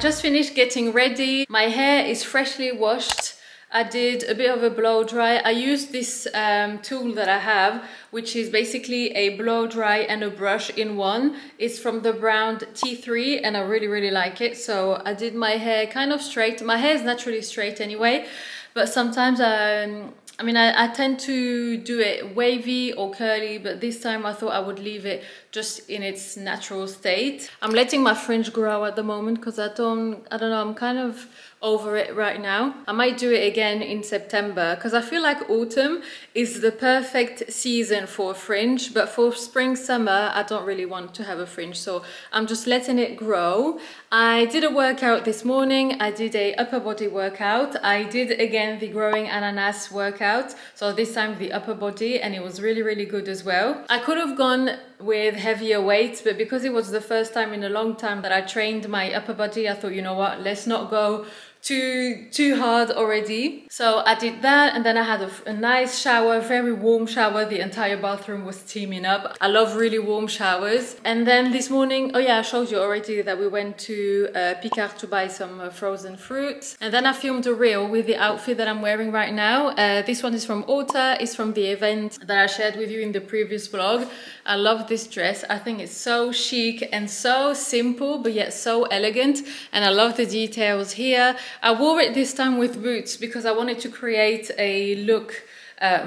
just finished getting ready. My hair is freshly washed. I did a bit of a blow dry. I used this tool that I have, which is basically a blow dry and a brush in one. It's from the brand T3 and I really like it. So I did my hair kind of straight. My hair is naturally straight anyway, but sometimes I tend to do it wavy or curly, but this time I thought I would leave it just in its natural state. I'm letting my fringe grow at the moment because I don't know, I'm kind of over it right now. I might do it again in September because I feel like autumn is the perfect season for a fringe, but for spring, summer, I don't really want to have a fringe, so I'm just letting it grow. I did a workout this morning. I did a upper body workout. I did again the growing ananas workout, so this time the upper body, and it was really good as well. I could have gone with heavier weights, but because it was the first time in a long time that I trained my upper body, I thought, you know what, let's not go too hard already. So I did that, and then I had a nice shower, very warm shower. The entire bathroom was steaming up. I love really warm showers. And then this morning, oh yeah, I showed you already that we went to Picard to buy some frozen fruits. And then I filmed a reel with the outfit that I'm wearing right now. This one is from Ulta. It's from the event that I shared with you in the previous vlog. I love this dress. I think it's so chic and so simple, but yet so elegant. And I love the details here. I wore it this time with boots because I wanted to create a look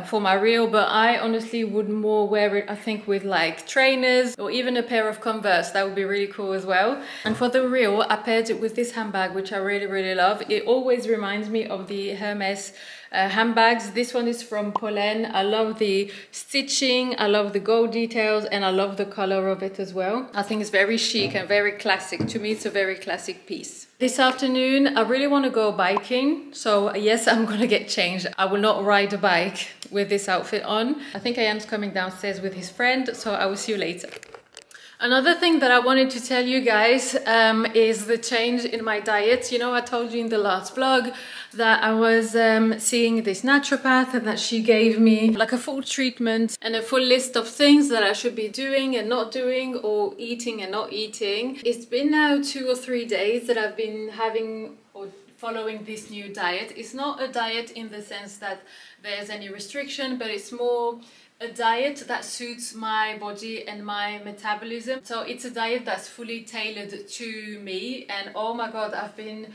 for my reel, but I honestly would more wear it, I think, with like trainers or even a pair of Converse. That would be really cool as well. And for the reel, I paired it with this handbag, which I really love. It always reminds me of the Hermes handbags. This one is from Pollen. I love the stitching, I love the gold details, and I love the color of it as well. I think it's very chic and very classic. To me, it's a very classic piece. This afternoon, I really want to go biking. So yes, I'm gonna get changed. I will not ride a bike with this outfit on. I think Ian's coming downstairs with his friend, so I will see you later. Another thing that I wanted to tell you guys is the change in my diet. You know, I told you in the last vlog that I was seeing this naturopath and that she gave me like a full treatment and a full list of things that I should be doing and not doing, or eating and not eating. It's been now 2 or 3 days that I've been having or following this new diet. It's not a diet in the sense that there's any restriction, but it's more a diet that suits my body and my metabolism. So it's a diet that's fully tailored to me, and oh my god, I've been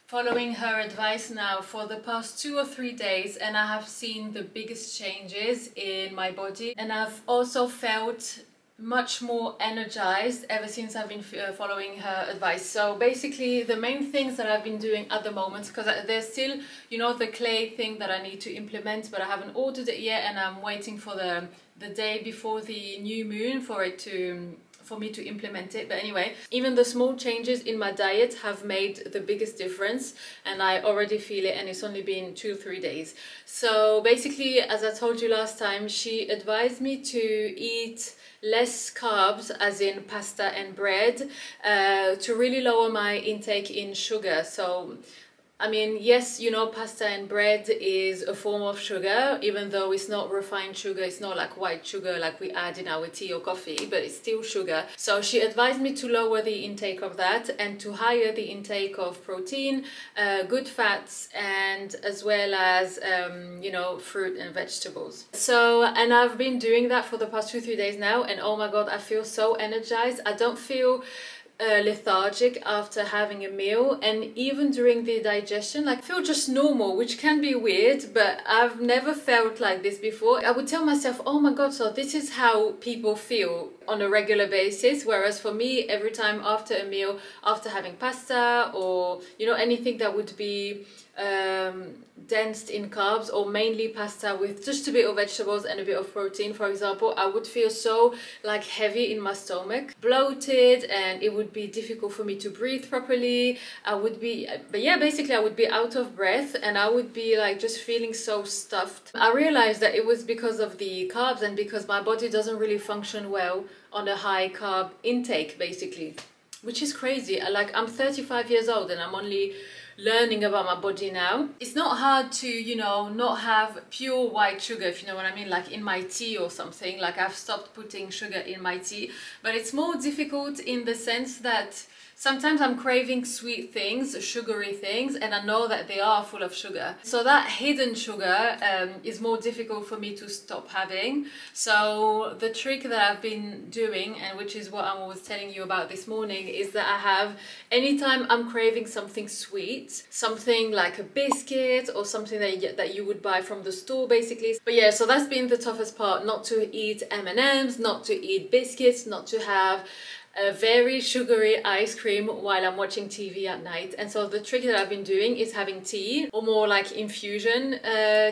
following her advice now for the past 2 or 3 days, and I have seen the biggest changes in my body, and I've also felt much more energized ever since I've been following her advice. So basically the main things that I've been doing at the moment, because there's still, you know, the clay thing that I need to implement, but I haven't ordered it yet, and I'm waiting for the day before the new moon for me to implement it. But anyway, even the small changes in my diet have made the biggest difference, and I already feel it, and it's only been 2 or 3 days. So basically, as I told you last time, she advised me to eat less carbs, as in pasta and bread, to really lower my intake in sugar. So I mean, yes, you know, pasta and bread is a form of sugar, even though it's not refined sugar. It's not like white sugar like we add in our tea or coffee, but it's still sugar. So she advised me to lower the intake of that and to higher the intake of protein, good fats, and as well as, you know, fruit and vegetables. So, and I've been doing that for the past 2 or 3 days now, and oh my god, I feel so energized. I don't feel lethargic after having a meal, and even during the digestion, like, I feel just normal, which can be weird, but I've never felt like this before. I would tell myself, oh my god, so this is how people feel on a regular basis, whereas for me, every time after a meal, after having pasta or, you know, anything that would be dense in carbs, or mainly pasta with just a bit of vegetables and a bit of protein, for example, I would feel so like heavy in my stomach, bloated, and it would be difficult for me to breathe properly. I would be, but yeah, basically I would be out of breath, and I would be like just feeling so stuffed. I realized that it was because of the carbs, and because my body doesn't really function well on a high carb intake, basically, which is crazy. I'm 35 years old and I'm only learning about my body now. It's not hard to, you know, not have pure white sugar, if you know what I mean, like in my tea or something. Like, I've stopped putting sugar in my tea, but it's more difficult in the sense that sometimes I'm craving sweet things, sugary things, and I know that they are full of sugar. So that hidden sugar is more difficult for me to stop having. So the trick that I've been doing, and which is what I was telling you about this morning, is that I have, anytime I'm craving something sweet, something like a biscuit or something that you would buy from the store basically. But yeah, so that's been the toughest part, not to eat M&Ms, not to eat biscuits, not to have a very sugary ice cream while I'm watching TV at night. And so the trick that I've been doing is having tea, or more like infusion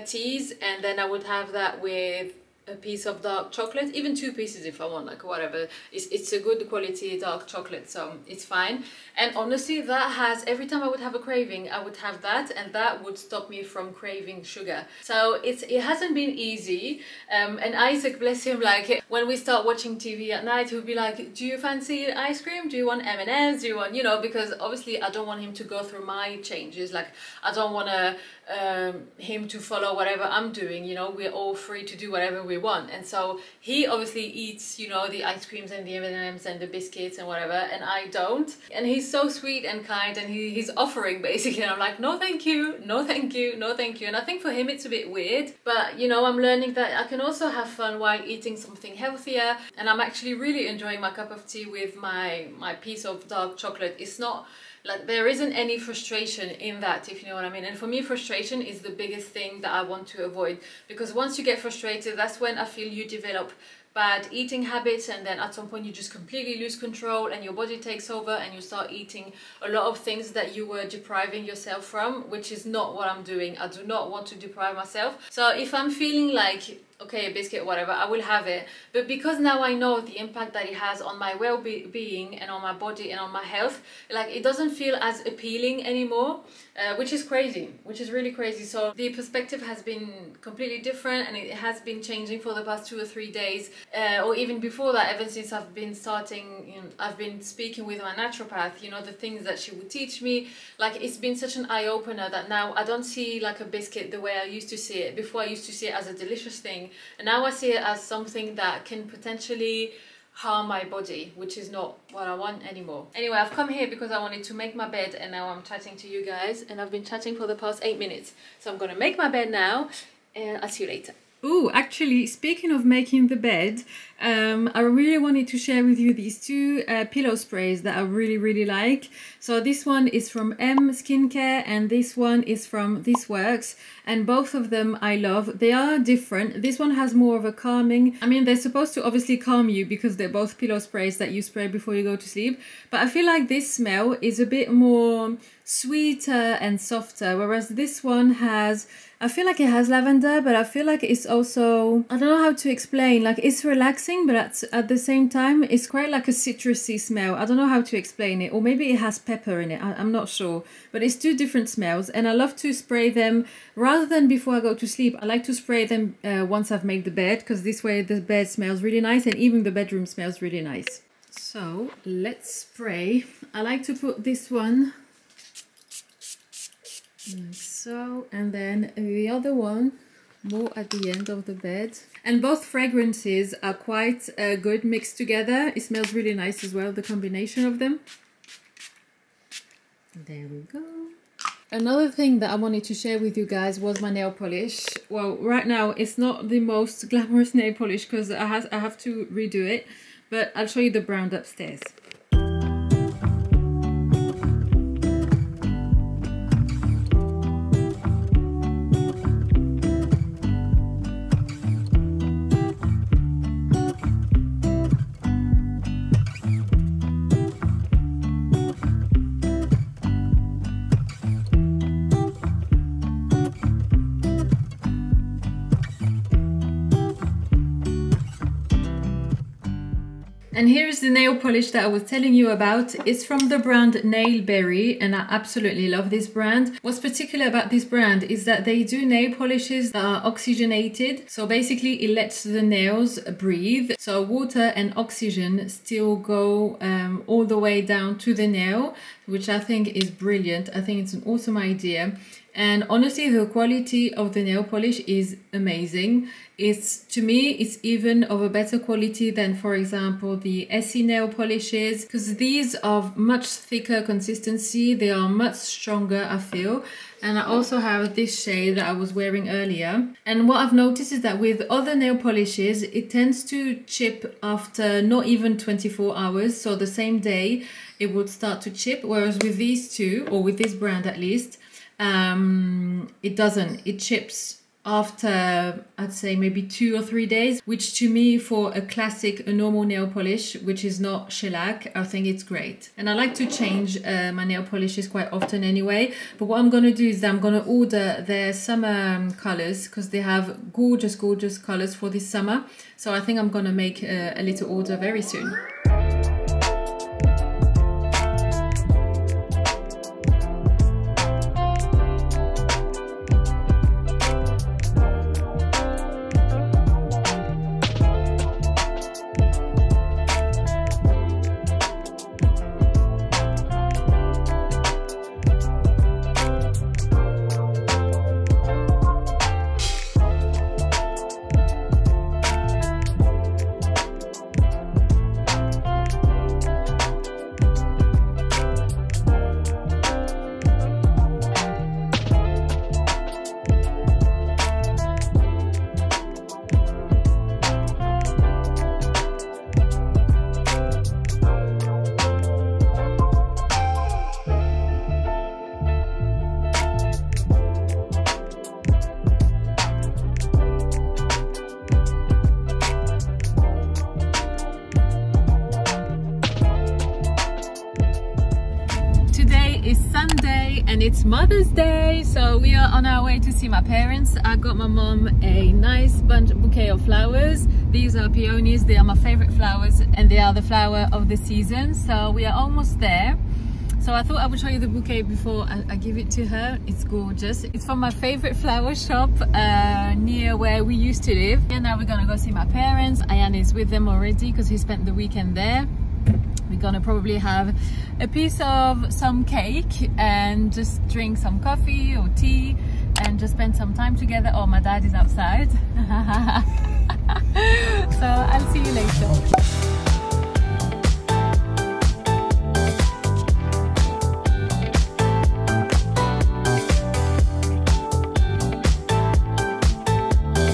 teas, and then I would have that with a piece of dark chocolate, even 2 pieces if I want, like whatever. It's a good quality dark chocolate, so it's fine. And honestly, that has, every time I would have a craving, I would have that, and that would stop me from craving sugar. So it hasn't been easy. And Isaac, bless him, like when we start watching TV at night, he'll be like, do you fancy ice cream? Do you want M&Ms? Do you want, you know, because obviously I don't want him to go through my changes. Like I don't want to him to follow whatever I'm doing, you know, we're all free to do whatever we want. And so he obviously eats, you know, the ice creams and the M&Ms and the biscuits and whatever, and I don't. And he's so sweet and kind, and he's offering basically, and I'm like, no thank you, no thank you, no thank you. And I think for him it's a bit weird, but you know, I'm learning that I can also have fun while eating something healthier. And I'm actually really enjoying my cup of tea with my piece of dark chocolate. It's not like, there isn't any frustration in that, if you know what I mean. And for me, frustration is the biggest thing that I want to avoid, because once you get frustrated, that's when I feel you develop bad eating habits, and then at some point you just completely lose control and your body takes over and you start eating a lot of things that you were depriving yourself from, which is not what I'm doing. I do not want to deprive myself. So if I'm feeling like, okay, a biscuit, whatever, I will have it. But because now I know the impact that it has on my well-being and on my body and on my health, like it doesn't feel as appealing anymore, which is crazy, which is really crazy. So the perspective has been completely different, and it has been changing for the past 2 or 3 days, or even before that, ever since I've been starting, you know, I've been speaking with my naturopath, you know, the things that she would teach me. Like it's been such an eye-opener that now I don't see like a biscuit the way I used to see it. Before I used to see it as a delicious thing, and now I see it as something that can potentially harm my body, which is not what I want anymore. Anyway, I've come here because I wanted to make my bed, and now I'm chatting to you guys, and I've been chatting for the past 8 minutes. So I'm gonna make my bed now, and I'll see you later. Oh, actually, speaking of making the bed, I really wanted to share with you these 2 pillow sprays that I really like. So this one is from M Skincare, and this one is from This Works, and both of them I love. They are different. This one has more of a calming, I mean, they're supposed to obviously calm you because they're both pillow sprays that you spray before you go to sleep, but I feel like this smell is a bit more sweeter and softer, whereas this one has, I feel like it has lavender, but I feel like it's also, I don't know how to explain, like it's relaxing, but at the same time it's quite like a citrusy smell. I don't know how to explain it, or maybe it has pepper in it, I'm not sure, but it's 2 different smells, and I love to spray them rather than before I go to sleep. I like to spray them once I've made the bed, because this way the bed smells really nice, and even the bedroom smells really nice. So let's spray. I like to put this one like so, and then the other one more at the end of the bed. And both fragrances are quite good mixed together. It smells really nice as well, the combination of them. There we go. Another thing that I wanted to share with you guys was my nail polish. Well, right now it's not the most glamorous nail polish because I have to redo it, but I'll show you the brand upstairs. And here's the nail polish that I was telling you about. It's from the brand Nailberry, and I absolutely love this brand. What's particular about this brand is that they do nail polishes that are oxygenated. So basically it lets the nails breathe. So water and oxygen still go all the way down to the nail. which I think is brilliant. I think it's an awesome idea. And honestly, the quality of the nail polish is amazing. To me, it's even of a better quality than, for example, the Essie nail polishes, because these are much thicker consistency. They are much stronger, I feel. And I also have this shade that I was wearing earlier. And what I've noticed is that with other nail polishes, it tends to chip after not even 24 hours. So the same day, it would start to chip. Whereas with these two, or with this brand at least, it doesn't. It chips after, I'd say, maybe 2 or 3 days, which to me, for a normal nail polish, which is not shellac, I think it's great. And I like to change my nail polishes quite often anyway. But what I'm going to do is I'm going to order their summer colors, because they have gorgeous, gorgeous colors for this summer. So I think I'm going to make a little order very soon. And it's Mother's Day, so we are on our way to see my parents. I got my mom a nice bouquet of flowers. These are peonies. They are my favorite flowers, and they are the flower of the season, so we are almost there. So I thought I would show you the bouquet before I give it to her. It's gorgeous. It's from my favorite flower shop near where we used to live. And now we're gonna go see my parents. Ayan is with them already because he spent the weekend there. We're gonna probably have a piece of some cake and just drink some coffee or tea and just spend some time together. Oh, my dad is outside. So I'll see you later.